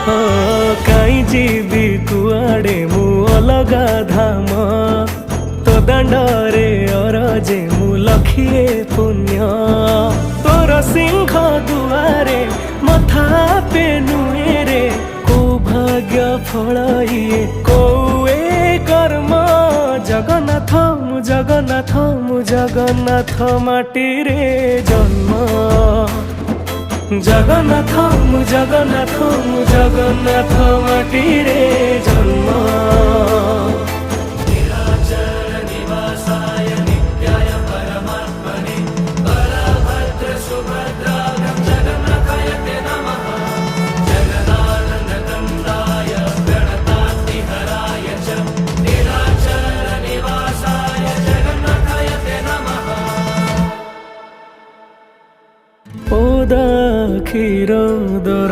काई जीवी कुआड़े मु अलगा धाम तो दांडरे अरजे मु लखिए पुण्य तोर सिंह दुआरे मथा पे नुएरे को भाग्य फल ये कोए कर्म जगन्नाथ मु जगन्नाथ मु जगन्नाथ माटी रे जन्म जगन्नाथ मु जगन्नाथ मु जगन्नाथ माटी रे जन्म नीलाचल निवासाय नित्याय परमात्मने बलभद्र सुभद्राभ्यां जगन्नाथाय ते नमः जगदानन्दकन्दाय गणतातिहराय च नीलाचल निवासाय जगन्नाथाय ते नमः ओदा क्षीर दर